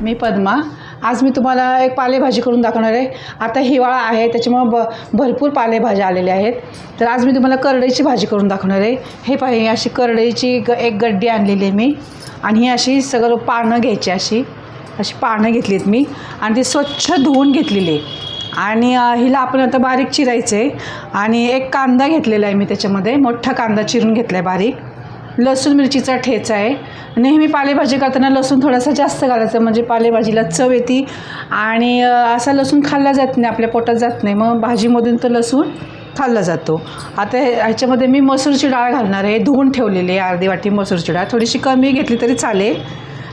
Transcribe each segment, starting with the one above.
मी पद्मा. आज मी तुम्हाला एक पालेभाजी करून दाखवणार आहे. आता हिवाळा आहे त्याच्यामुळे भरपूर पालेभाज्या आलेल्या आहेत. तर आज मी तुम्हाला करडईची भाजी करून दाखवणार आहे. हे पाहिजे अशी करडईची एक गड्डी आणलेली आहे मी आणि ही अशी सगळं पानं घ्यायची. अशी पानं घेतलीत मी आणि ती स्वच्छ धुवून घेतलेली आहे. आणि हिला आपण आता बारीक चिरायचं आहे. आणि एक कांदा घेतलेला आहे मी, त्याच्यामध्ये मोठा कांदा चिरून घेतला आहे बारीक. लसूण मिरचीचा ठेचा आहे. नेहमी पालेभाजी करताना लसूण थोडासा जास्त घालायचा, म्हणजे पालेभाजीला चव येते आणि असा लसूण खाल्ला जात नाही, आपल्या पोटात जात नाही, मग भाजीमधून तो लसूण खाल्ला जातो. आता ह्याच्यामध्ये मी मसूरची डाळ घालणार आहे. धुवून ठेवलेली आहे अर्धी वाटी मसूरची डाळ. थोडीशी कमी घेतली तरी चालेल.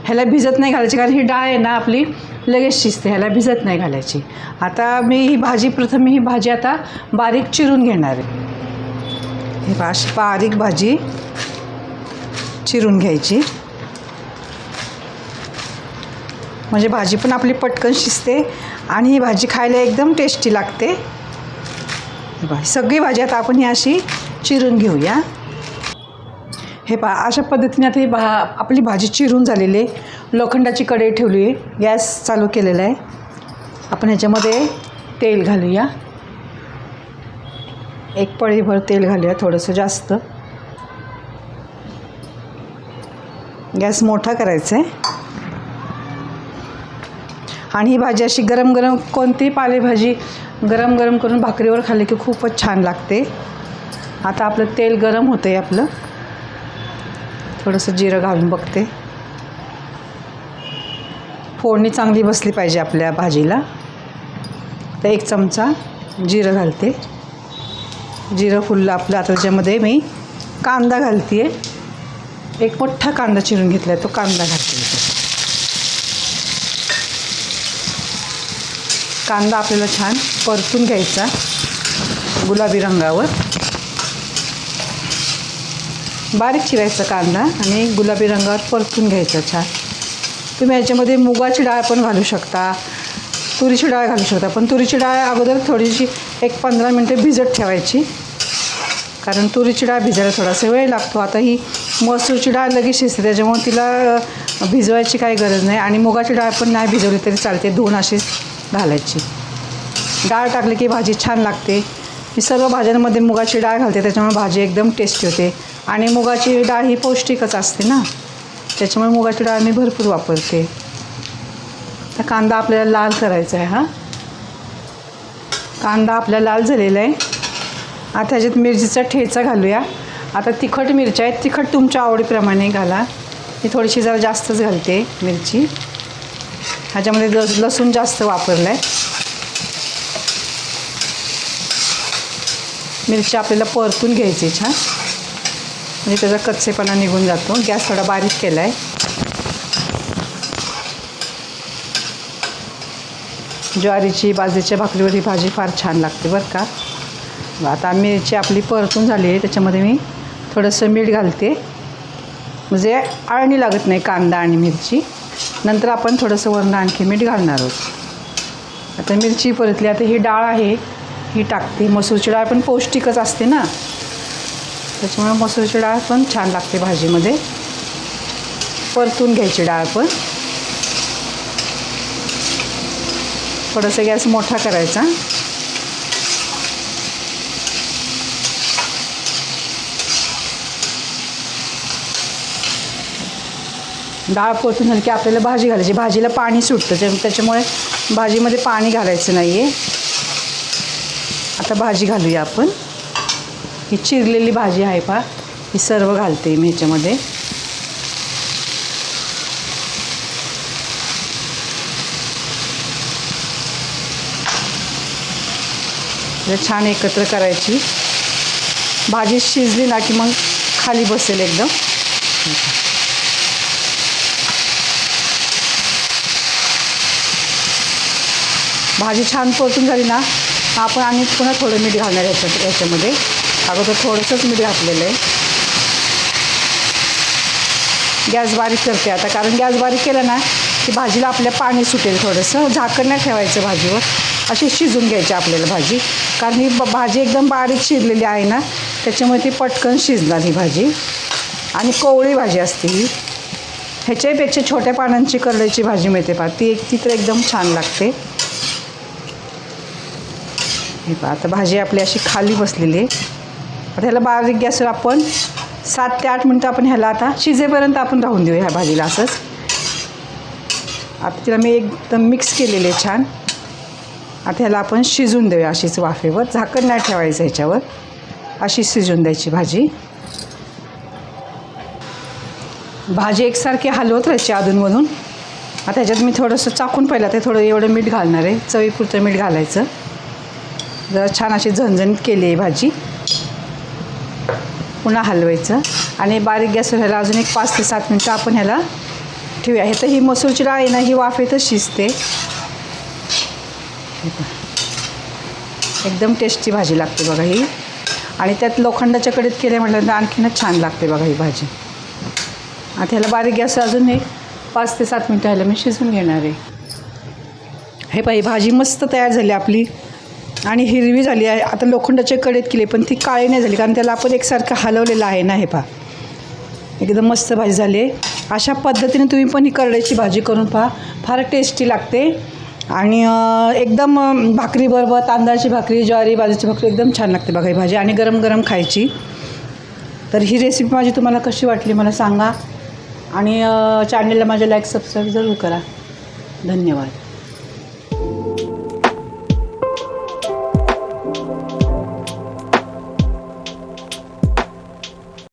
ह्याला भिजत नाही घालायची, कारण ही डाळ आहे ना आपली लगेच शिजते, ह्याला भिजत नाही घालायची. आता मी ही भाजी आता बारीक चिरून घेणार आहे. ही अशी बारीक भाजी चिरून घ्यायची, म्हणजे भाजी पण आपली पटकन शिजते आणि ही भाजी खायला एकदम टेस्टी लागते. सगळी भाजी आता आपण ही अशी चिरून घेऊया. हे अशा पद्धतीने आता ही आपली भाजी चिरून झालेली आहे. लोखंडाची कढई ठेवली आहे, गॅस चालू केलेला आहे. आपण ह्याच्यामध्ये तेल घालूया. एक पळीभर तेल घालूया, थोडंसं जास्त. गॅस मोठा करायचा आहे. आणि ही भाजी अशी गरम गरम, कोणतीही पालेभाजी गरम गरम करून भाकरीवर खाल्ली की खूपच छान लागते. आता आपलं तेल गरम होतं आहे. आपलं थोडंसं जिरं घालून बघते. फोडणी चांगली बसली पाहिजे आपल्या भाजीला. तर एक चमचा जिरं घालते. जिरं फुललं आपलं. आता त्याच्यामध्ये मी कांदा घालते आहे. एक मोठा कांदा चिरून घेतला आहे, तो कांदा घालते. कांदा आपल्याला छान परतून घ्यायचा गुलाबी रंगावर. बारीक चिरायचा कांदा आणि गुलाबी रंगावर परतून घ्यायचा छान. तुम्ही याच्यामध्ये मुगाची डाळ पण घालू शकता, तुरीची डाळ घालू शकता. पण तुरीची डाळ अगोदर थोडीशी एक 15 मिनटं भिजत ठेवायची, कारण तुरीची डाळ भिजायला थोडासा वेळ लागतो. आता ही मसूरची डाळ लगेच शिजते, त्याच्यामुळे तिला भिजवायची काही गरज नाही. आणि मुगाची डाळ पण नाही भिजवली तरी चालते, धुवून अशीच घालायची. डाळ टाकली की भाजी छान लागते. मी सर्व भाज्यांमध्ये मुगाची डाळ घालते, त्याच्यामुळे भाजी एकदम टेस्टी होते. आणि मुगाची डाळ ही पौष्टिकच असते ना, त्याच्यामुळे मुगाची डाळ मी भरपूर वापरते. तर कांदा आपल्याला लाल करायचा आहे. कांदा आपला लाल झालेला आहे. आता ह्याच्यात मिरचीचा ठेचा घालूया. आता तिखट मिरच्या आहेत, तिखट तुमच्या आवडीप्रमाणे घाला. मी थोडीशी जरा जास्तच घालते मिरची. ह्याच्यामध्ये लसूण जास्त वापरला आहे. मिरची आपल्याला परतून घ्यायची छान, म्हणजे त्याचा कच्चेपणा निघून जातो. गॅस थोडा बारीक केला आहे. ज्वारीची बाजरीच्या भाकरीवर ही भाजी फार छान लागते बरं का. आता मिरची आपली परतून झाली आहे, त्याच्यामध्ये मी थोडंसं मीठ घालते, म्हणजे आळणी लागत नाही कांदा आणि मिरची. नंतर आपण थोडंसं वरून आणखी मीठ घालणार आहोत. आता मिरची परतली. आता ही डाळ आहे ही टाकते. मसूरची डाळ पण पौष्टिकच असते ना, त्याच्यामुळे मसूरची डाळ पण छान लागते भाजीमध्ये. परतून घ्यायची डाळ पण. थोडंसं गॅस मोठा करायचा. डाळ परतून झाली की आपल्याला भाजी घालायची. भाजीला पाणी सुटतं, त्याच्यामुळे भाजीमध्ये पाणी घालायचं नाही आहे. आता भाजी घालूया आपण. ही चिरलेली भाजी आहे पहा, ही सर्व घालते मी ह्याच्यामध्ये. छान एकत्र करायची. भाजी शिजली ना की मग खाली बसेल एकदम. भाजी छान परतून झाली ना, आपण आणि पुन्हा थोडं मीठ घालणार याच्यामध्ये. अगोदर थोडंसंच मीठ घातलेलं आहे. गॅस बारीक करते आता, कारण गॅस बारीक केला ना की भाजीला आपल्या पाणी सुटेल. थोडंसं झाकण नाही ठेवायचं भाजीवर, अशी शिजून घ्यायची आपल्याला भाजी. कारण ही भाजी एकदम बारीक शिजलेली आहे ना, त्याच्यामुळे ती पटकन शिजणार ही भाजी. आणि कोवळी भाजी असते ही. ह्याच्यापेक्षा छोट्या पानांची करडईची भाजी मिळते पहा, ती तर एकदम छान लागते. हे पहा आता भाजी आपली अशी खाली बसलेली आहे. आता ह्याला बारीक गॅसवर आपण 7 ते 8 मिनटं आपण ह्याला आता शिजेपर्यंत आपण राहून देऊ ह्या भाजीला असंच. आता तिला मी एकदम मिक्स केलेले छान. आता ह्याला आपण शिजून देऊया अशीच वाफेवर, झाकण नाही ठेवायचं ह्याच्यावर, अशी शिजून द्यायची भाजी. भाजी एकसारखी हलवत राहायची अधूनमधून. आता ह्याच्यात मी थोडंसं चाकून पहिलं ते थोडं एवढं मीठ घालणार आहे, चवीपुरतं मीठ घालायचं. जरा छान अशी झणझणीत केली आहे भाजी. पुन्हा हलवायचं आणि बारीक गॅसवर ह्याला अजून एक 5 ते 7 मिनटं आपण ह्याला ठेवूया. हे तर ही मसूरची डाळ आहे ना, ही वाफेतच शिजते. एकदम टेस्टी भाजी लागते बघा ही. आणि त्यात लोखंडाच्या कढईत केल्या म्हटल्यानंतर आणखीनच छान लागते बघा ही भाजी. आता ह्याला बारीक गॅस अजून एक 5 ते 7 मिनटं ह्याला मी शिजून घेणार आहे. हे पहा ही भाजी मस्त तयार झाली आपली आणि हिरवी झाली आहे. आता लोखंडाच्या कढईत केली पण ती काळी नाही झाली, कारण त्याला आपण एकसारखं हलवलेलं आहे ना. हे पहा एकदम मस्त भाजी झाली आहे. अशा पद्धतीने तुम्ही पण ही करडईची भाजी करून पहा, फार टेस्टी लागते. आणि एकदम भाकरीबरोबर, तांदळाची भाकरी, ज्वारी बाजरीची भाकरी एकदम छान लागते बघा ही भाजी, आणि गरम गरम खायची. तर ही रेसिपी माझी तुम्हाला कशी वाटली मला सांगा, आणि चॅनलला माझ्या लाईक सबस्क्राईब जरूर करा. धन्यवाद.